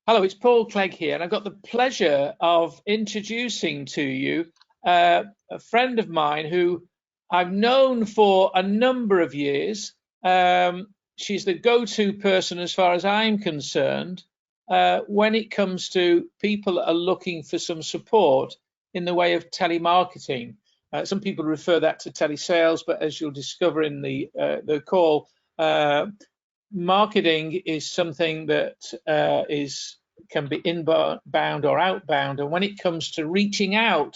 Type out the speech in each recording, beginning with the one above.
Hello, it's Paul Clegg here, and I've got the pleasure of introducing to you a friend of mine who I've known for a number of years. She's the go-to person as far as I'm concerned when it comes to people that are looking for some support in the way of telemarketing. Some people refer that to telesales, but as you'll discover in the call, marketing is something that can be inbound or outbound, and when it comes to reaching out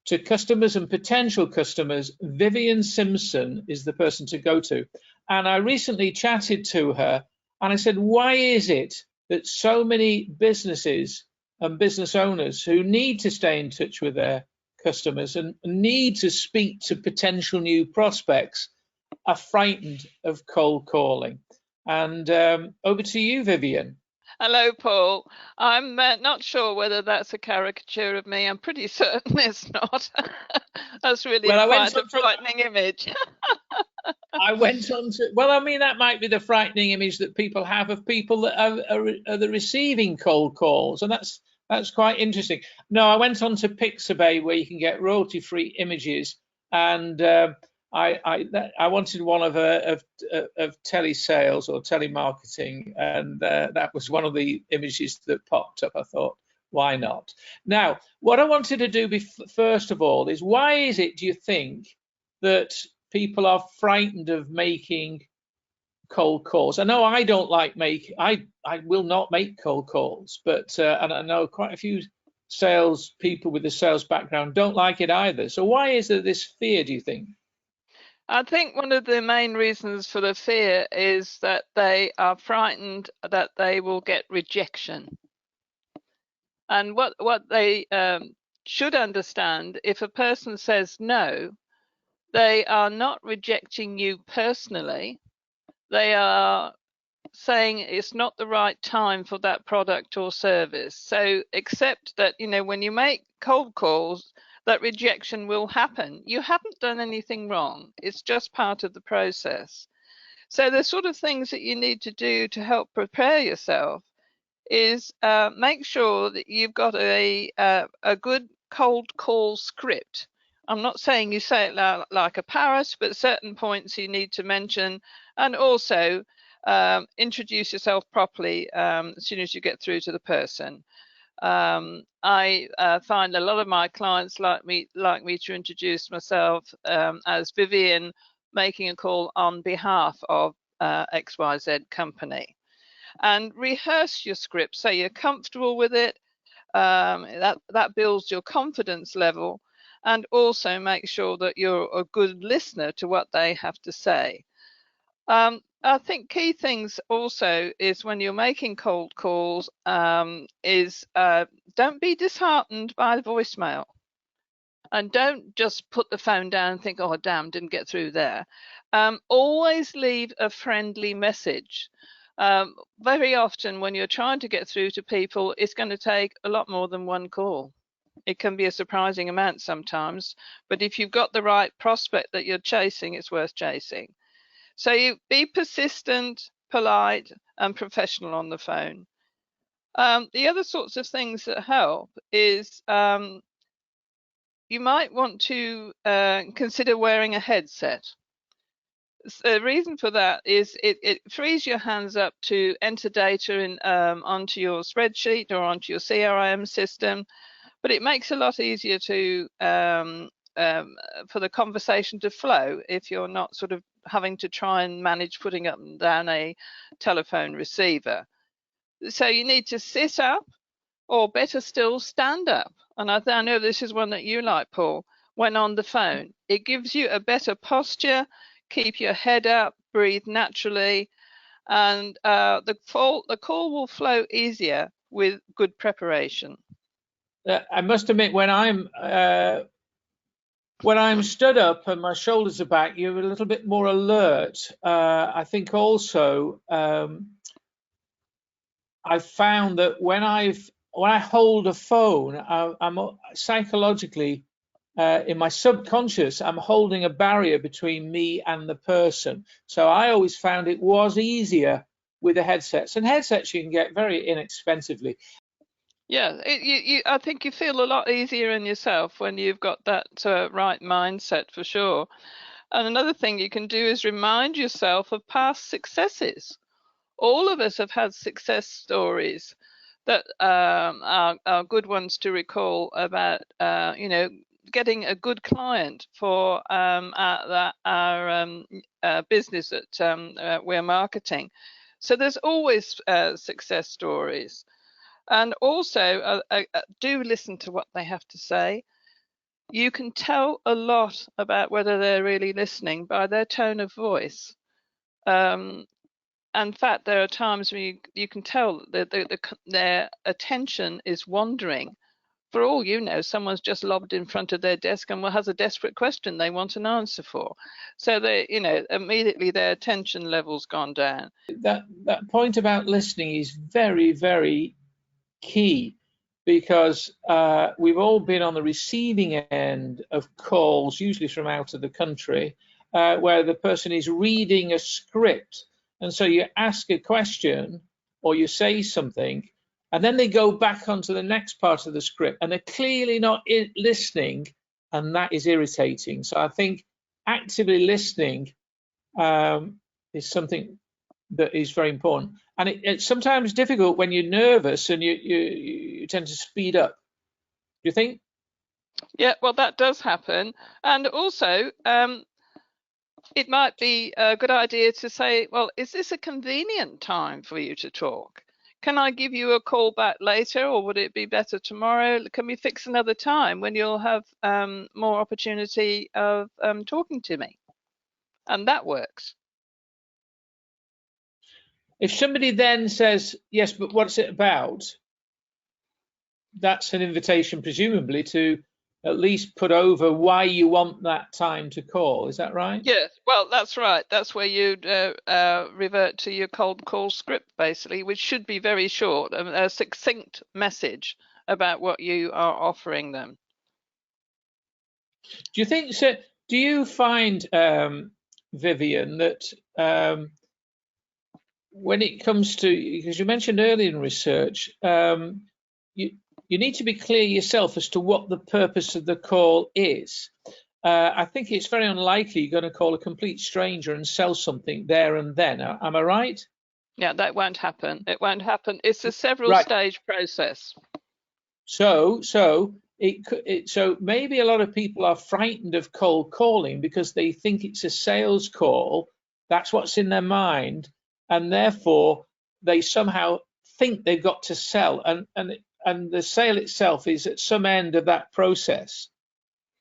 to customers and potential customers, Vivien Simpson is the person to go to. And I recently chatted to her and I said, why is it that so many businesses and business owners who need to stay in touch with their customers and need to speak to potential new prospects are frightened of cold calling? And over to you, Vivien. Hello, Paul. I'm not sure whether that's a caricature of me. I'm pretty certain it's not. That's really quite a frightening image. I went on to, well, I mean, that might be the frightening image that people have of people that are the receiving cold calls, and that's quite interesting. No, I went on to Pixabay, where you can get royalty-free images, and I wanted one of telesales or telemarketing, and that was one of the images that popped up. I thought, why not? Now, what I wanted to do first of all is, why is it, do you think, that people are frightened of making cold calls? I know I don't like I will not make cold calls, but and I know quite a few sales people with a sales background don't like it either. So why is there this fear, do you think? I think one of the main reasons for the fear is that they are frightened that they will get rejection. And what they should understand, if a person says no, they are not rejecting you personally. They are saying it's not the right time for that product or service. So accept that, when you make cold calls, that rejection will happen. You haven't done anything wrong. It's just part of the process. So the sort of things that you need to do to help prepare yourself is make sure that you've got a good cold call script. I'm not saying you say it like a parrot, but certain points you need to mention, and also introduce yourself properly as soon as you get through to the person. I find a lot of my clients like me to introduce myself as Vivien, making a call on behalf of XYZ company, and rehearse your script so you're comfortable with it. That builds your confidence level, and also make sure that you're a good listener to what they have to say. I think key things also is, when you're making cold calls, is don't be disheartened by the voicemail, and don't just put the phone down and think, oh damn, didn't get through there. Always leave a friendly message. Very often when you're trying to get through to people, it's going to take a lot more than one call. It can be a surprising amount sometimes, but if you've got the right prospect that you're chasing, it's worth chasing. So you be persistent, polite, and professional on the phone. The other sorts of things that help is you might want to consider wearing a headset. The reason for that is it frees your hands up to enter data onto your spreadsheet or onto your CRM system, but it makes it a lot easier to for the conversation to flow if you're not sort of having to try and manage putting up and down a telephone receiver. So you need to sit up, or better still, stand up. And I know this is one that you like, Paul, when on the phone. It gives you a better posture, keep your head up, breathe naturally, and the call will flow easier with good preparation. I must admit, when I'm stood up and my shoulders are back, you're a little bit more alert. I think also I've found that when I hold a phone, I'm psychologically in my subconscious, I'm holding a barrier between me and the person. So I always found it was easier with the headsets, and headsets you can get very inexpensively. Yeah, I think you feel a lot easier in yourself when you've got that right mindset, for sure. And another thing you can do is remind yourself of past successes. All of us have had success stories that are good ones to recall about, getting a good client for our business that we're marketing. So there's always success stories. And also, do listen to what they have to say. You can tell a lot about whether they're really listening by their tone of voice. In fact, there are times when you can tell that their attention is wandering. For all you know, someone's just lobbed in front of their desk and has a desperate question they want an answer for. So immediately their attention level's gone down. That point about listening is very, very key, because we've all been on the receiving end of calls, usually from out of the country, where the person is reading a script. And so you ask a question or you say something, and then they go back onto the next part of the script, and they're clearly not listening, and that is irritating. So I think actively listening is something that is very important, and it's sometimes difficult when you're nervous and you tend to speed up. Do you think? Yeah, well, that does happen. And also, it might be a good idea to say, well, is this a convenient time for you to talk? Can I give you a call back later, or would it be better tomorrow? Can we fix another time when you'll have more opportunity of talking to me? And that works. If somebody then says, yes, but what's it about? That's an invitation, presumably, to at least put over why you want that time to call. Is that right? Yes, well, that's right. That's where you'd revert to your cold call script, basically, which should be very short, a succinct message about what you are offering them. Do you think so? Do you find, Vivien, that when it comes to, because you mentioned earlier in research, you need to be clear yourself as to what the purpose of the call is. I think it's very unlikely you're going to call a complete stranger and sell something there and then. Am I right? Yeah, that won't happen. It won't happen. It's a several-stage process. So maybe a lot of people are frightened of cold calling because they think it's a sales call. That's what's in their mind, and therefore they somehow think they've got to sell, and the sale itself is at some end of that process.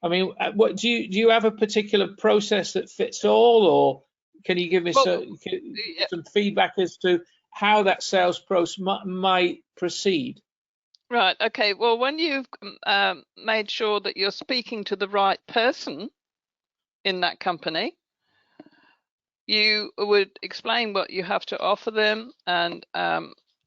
I mean, what do you have a particular process that fits all, or can you give me some feedback as to how that sales process might proceed? Right. Okay. Well, when you've made sure that you're speaking to the right person in that company, you would explain what you have to offer them and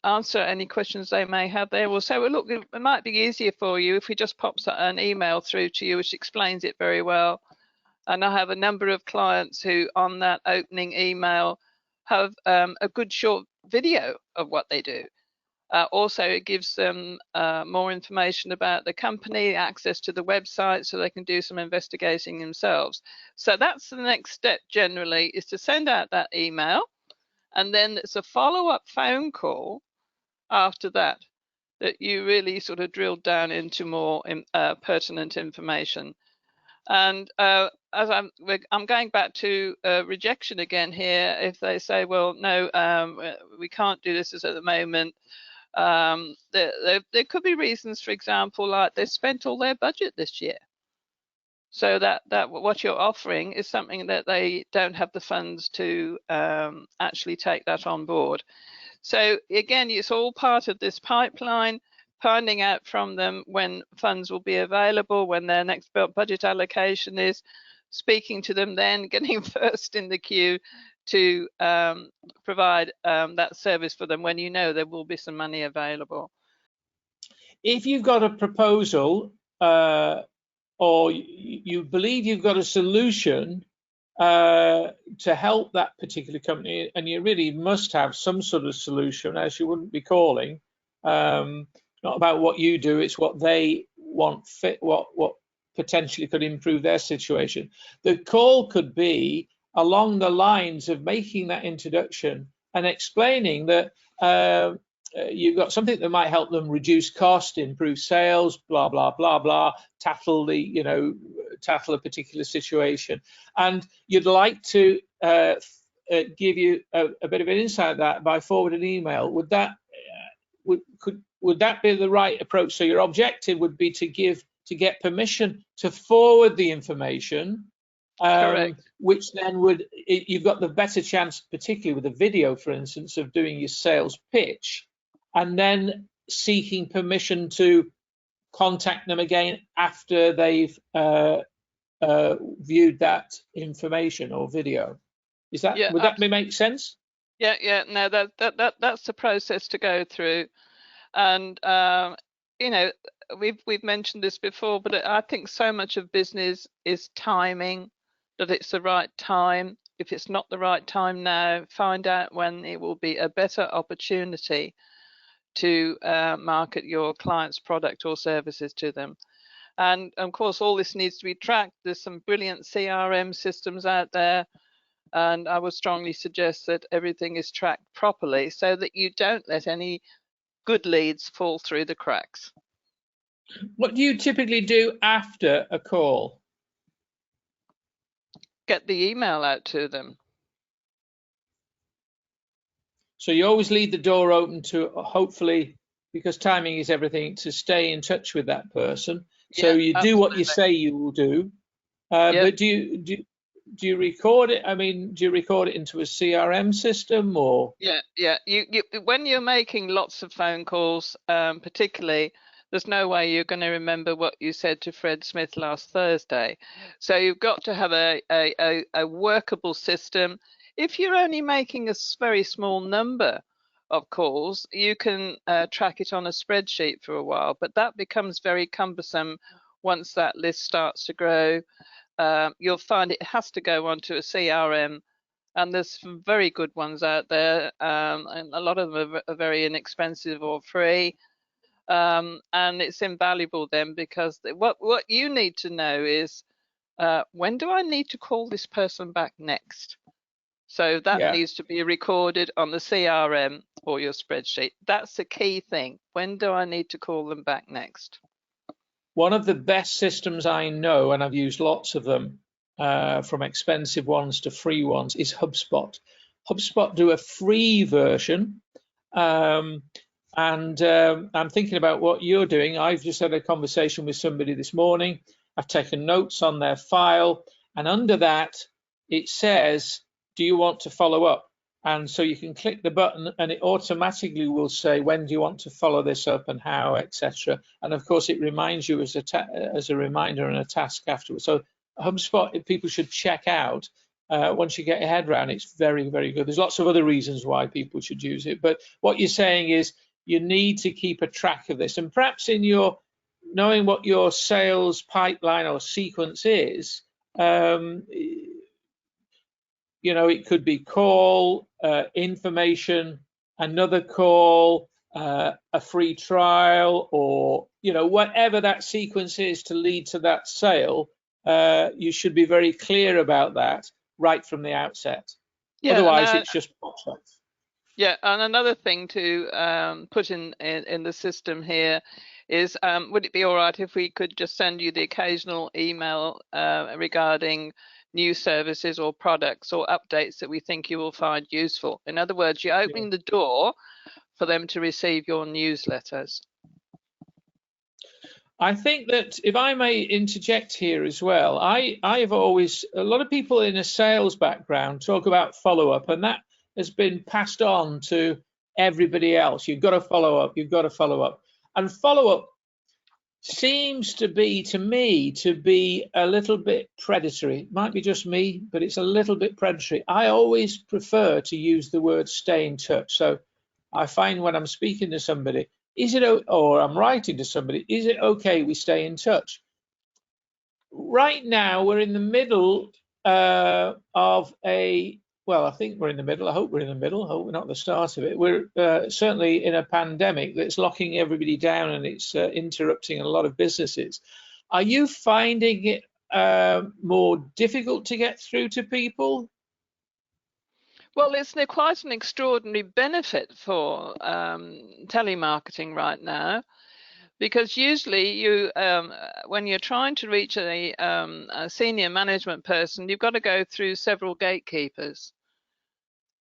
answer any questions they may have. They will say, well, look, it might be easier for you if we just pop an email through to you which explains it very well. And I have a number of clients who on that opening email have a good short video of what they do. Also, it gives them more information about the company, access to the website, so they can do some investigating themselves. So that's the next step generally, is to send out that email, and then it's a follow-up phone call after that you really sort of drill down into more pertinent information. And as I'm going back to rejection again here, if they say, well, no, we can't do this at the moment, there could be reasons, for example, like they spent all their budget this year. So that what you're offering is something that they don't have the funds to actually take that on board. So again, it's all part of this pipeline, finding out from them when funds will be available, when their next budget allocation is, speaking to them then, getting first in the queue to provide that service for them when you know there will be some money available. If you've got a proposal or you believe you've got a solution to help that particular company, and you really must have some sort of solution, as you wouldn't be calling. Not about what you do, it's what they want fit, what potentially could improve their situation. The call could be along the lines of making that introduction and explaining that you've got something that might help them reduce cost, improve sales, blah blah blah blah, tackle a particular situation, and you'd like to give you a bit of an insight of that by forwarding an email. Would that would that be the right approach? So your objective would be to get permission to forward the information, which then you've got the better chance, particularly with a video, for instance, of doing your sales pitch, and then seeking permission to contact them again after they've viewed that information or video. Is that would that make sense? Yeah. No, that's the process to go through, and you know, we've mentioned this before, but I think so much of business is timing, that it's the right time. If it's not the right time now, find out when it will be a better opportunity to market your client's product or services to them. And of course, all this needs to be tracked. There's some brilliant CRM systems out there, and I would strongly suggest that everything is tracked properly so that you don't let any good leads fall through the cracks. What do you typically do after a call? Get the email out to them. So you always leave the door open to, hopefully, because timing is everything, to stay in touch with that person. So you do what you say you will do. But do you record it? I mean, do you record it into a CRM system or? Yeah. You when you're making lots of phone calls, particularly, there's no way you're going to remember what you said to Fred Smith last Thursday. So you've got to have a workable system. If you're only making a very small number of calls, you can track it on a spreadsheet for a while, but that becomes very cumbersome once that list starts to grow. You'll find it has to go onto a CRM, and there's some very good ones out there, and a lot of them are very inexpensive or free. And it's invaluable then, because what you need to know is when do I need to call this person back next? So that needs to be recorded on the CRM or your spreadsheet. That's the key thing. When do I need to call them back next? One of the best systems I know, and I've used lots of them, from expensive ones to free ones, is HubSpot. HubSpot do a free version. And I'm thinking about what you're doing. I've just had a conversation with somebody this morning. I've taken notes on their file, and under that it says, do you want to follow up? And so you can click the button and it automatically will say, when do you want to follow this up and how, etc. And of course it reminds you as a reminder and a task afterwards. So HubSpot, people should check out. Once you get your head around, it's very, very good. There's lots of other reasons why people should use it, but what you're saying is you need to keep a track of this, and perhaps in your knowing what your sales pipeline or sequence is, you know, it could be call, information, another call, a free trial, or, you know, whatever that sequence is to lead to that sale. You should be very clear about that right from the outset. Otherwise, it's just pops up. Yeah, and another thing to put in the system here is, would it be all right if we could just send you the occasional email regarding new services or products or updates that we think you will find useful? In other words, you're opening the door for them to receive your newsletters. I think that if I may interject here as well, I've always, a lot of people in a sales background talk about follow-up, and that has been passed on to everybody else. You've got to follow up, you've got to follow up. And follow-up seems to be, to me, to be a little bit predatory. It might be just me, but it's a little bit predatory. I always prefer to use the word stay in touch. So I find when I'm speaking to somebody, or I'm writing to somebody, is it okay we stay in touch? Right now, we're in the middle of a, well, I think we're in the middle. I hope we're in the middle. I hope we're not at the start of it. We're certainly in a pandemic that's locking everybody down, and it's interrupting a lot of businesses. Are you finding it more difficult to get through to people? Well, it's quite an extraordinary benefit for telemarketing right now, because usually you, when you're trying to reach a senior management person, you've got to go through several gatekeepers.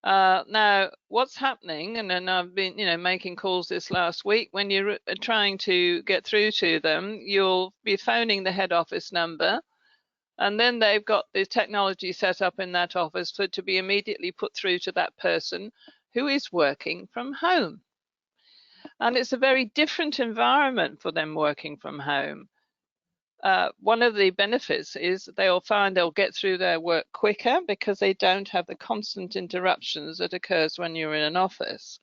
Now, what's happening, and then I've been, making calls this last week, when you're trying to get through to them, you'll be phoning the head office number, and then they've got the technology set up in that office for it to be immediately put through to that person who is working from home. And it's a very different environment for them working from home. One of the benefits is they'll find they'll get through their work quicker because they don't have the constant interruptions that occurs when you're in an office.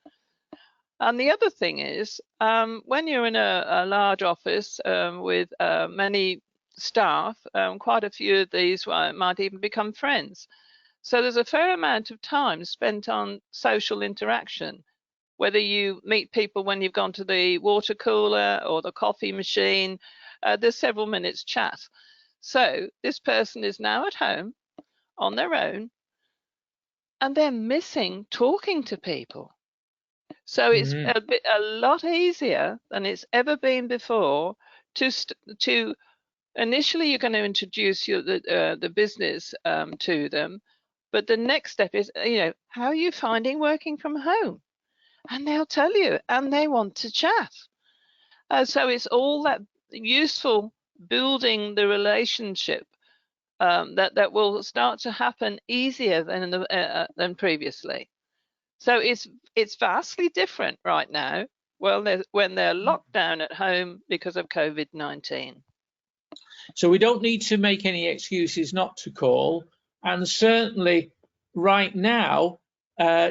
And the other thing is, when you're in a large office with many staff, quite a few of these might even become friends. So there's a fair amount of time spent on social interaction, whether you meet people when you've gone to the water cooler or the coffee machine. There's several minutes chat. So this person is now at home on their own, and they're missing talking to people. So it's a lot easier than it's ever been before to initially you're going to introduce the business to them, but the next step is, how are you finding working from home? And they'll tell you, and they want to chat. So it's all that useful building the relationship that will start to happen easier than previously. So it's vastly different right now. Well, when they're locked down at home because of COVID-19. So we don't need to make any excuses not to call, and certainly right now,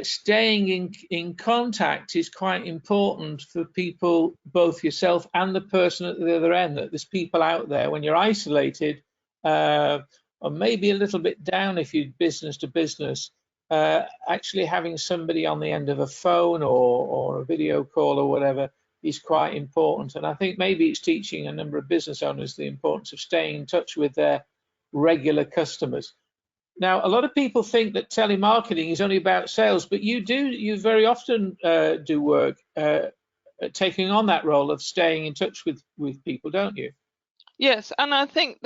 staying in contact is quite important for people, both yourself and the person at the other end. That there's people out there when you're isolated, or maybe a little bit down if you're business to business, actually having somebody on the end of a phone or a video call or whatever is quite important. And I think maybe it's teaching a number of business owners the importance of staying in touch with their regular customers. Now, a lot of people think that telemarketing is only about sales, but you very often do work taking on that role of staying in touch with people, don't you? Yes, and I think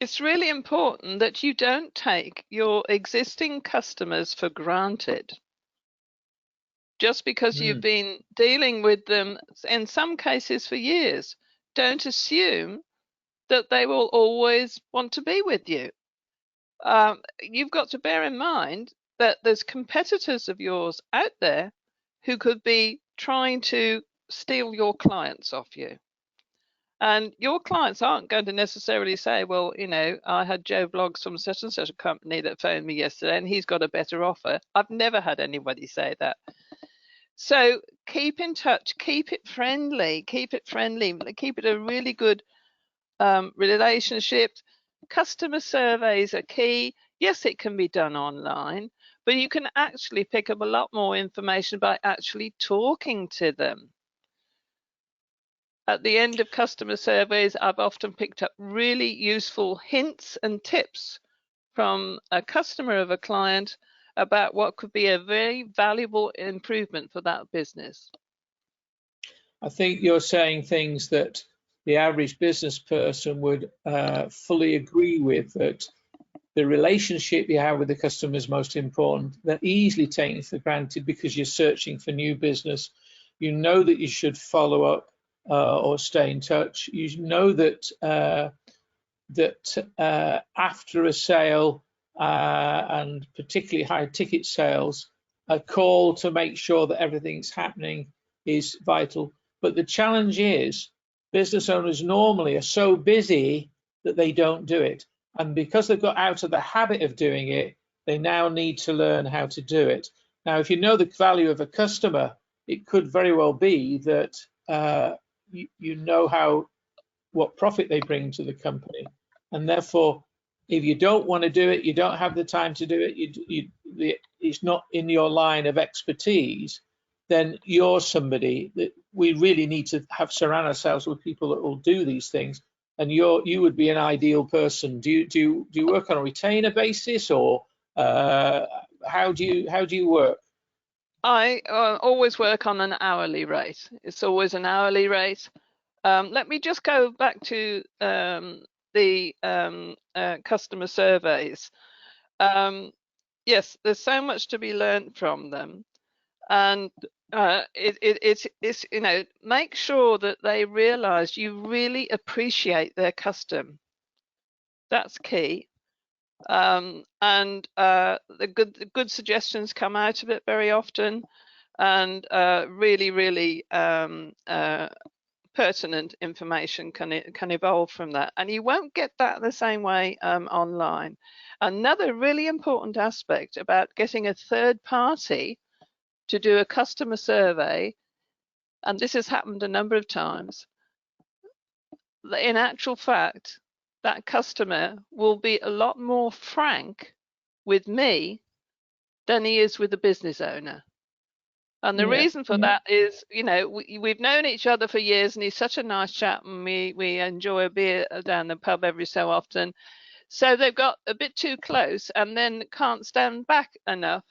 it's really important that you don't take your existing customers for granted. Just because you've been dealing with them in some cases for years, don't assume that they will always want to be with you. You've got to bear in mind that there's competitors of yours out there who could be trying to steal your clients off you. And your clients aren't going to necessarily say, well, I had Joe Bloggs from such and such a company that phoned me yesterday and he's got a better offer. I've never had anybody say that. So keep in touch, keep it friendly, keep it a really good relationship. Customer surveys are key. Yes, it can be done online, but you can actually pick up a lot more information by actually talking to them. At the end of customer surveys, I've often picked up really useful hints and tips from a customer of a client about what could be a very valuable improvement for that business. I think you're saying things that the average business person would fully agree with, that the relationship you have with the customer is most important. They're easily taken for granted because you're searching for new business. You know that you should follow up or stay in touch. You know that after a sale, and particularly high ticket sales, a call to make sure that everything's happening is vital. But the challenge is business owners normally are so busy that they don't do it. And because they've got out of the habit of doing it, they now need to learn how to do it. Now, if you know the value of a customer, it could very well be that you know what profit they bring to the company. And therefore, If you don't want to do it, you don't have the time to do it, it's not in your line of expertise, then you're somebody that we really need to have surround ourselves with people that will do these things. And you would be an ideal person. Do you work on a retainer basis, or how do you work? I always work on an hourly rate. It's always an hourly rate. Let me just go back to the customer surveys. Yes, there's so much to be learned from them, and it's make sure that they realise you really appreciate their custom. That's key. And the good suggestions come out of it very often, and really pertinent information can evolve from that, and you won't get that the same way online. Another really important aspect about getting a third party to do a customer survey, and this has happened a number of times, in actual fact, that customer will be a lot more frank with me than he is with the business owner. And the reason for that is, we've known each other for years, and he's such a nice chap, and we enjoy a beer down the pub every so often. So they've got a bit too close, and then can't stand back enough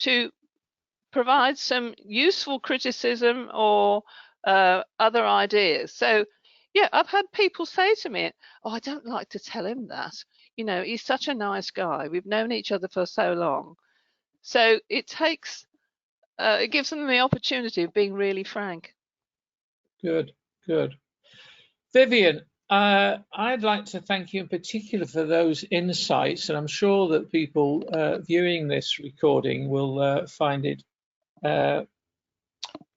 to provide some useful criticism or other ideas. So, yeah, I've had people say to me, "Oh, I don't like to tell him that. He's such a nice guy. We've known each other for so long." So it takes. It gives them the opportunity of being really frank. Good. Vivien, I'd like to thank you in particular for those insights, and I'm sure that people viewing this recording will find it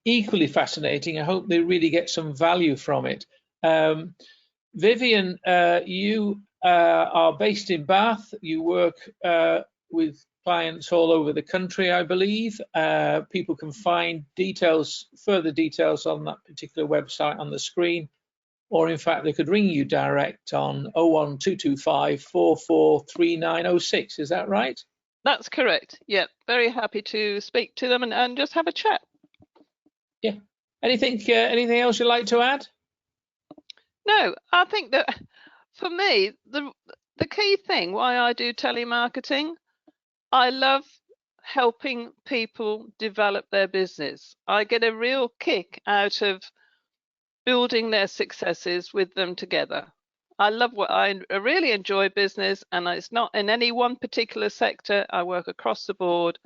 equally fascinating. I hope they really get some value from it. Vivien, you are based in Bath. You work with clients all over the country, I believe. People can find further details on that particular website on the screen, or in fact, they could ring you direct on 01225 443906. Is that right? That's correct. Yeah, very happy to speak to them and just have a chat. Yeah. Anything else you'd like to add? No, I think that for me, the key thing why I do telemarketing, I love helping people develop their business. I get a real kick out of building their successes with them together. I really enjoy business, and it's not in any one particular sector. I work across the board,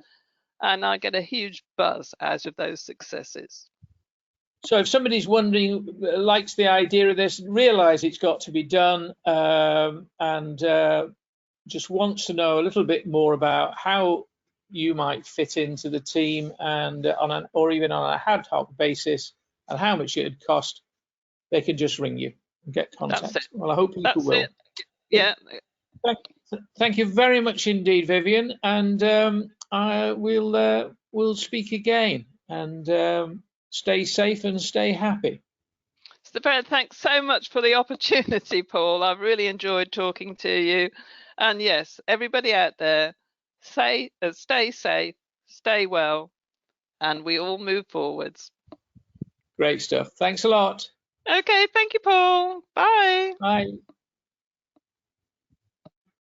and I get a huge buzz out of those successes. So if somebody's wondering, likes the idea of this, realize it's got to be done, and just wants to know a little bit more about how you might fit into the team, and or even on a ad hoc basis, and how much it'd cost, they can just ring you and get contact. Well, I hope people will. Yeah. Thank you very much indeed, Vivien, and we'll speak again. And stay safe and stay happy. Thanks so much for the opportunity, Paul. I've really enjoyed talking to you. And yes, everybody out there, stay safe, stay well, and we all move forwards. Great stuff. Thanks a lot. Okay, thank you, Paul. Bye. Bye.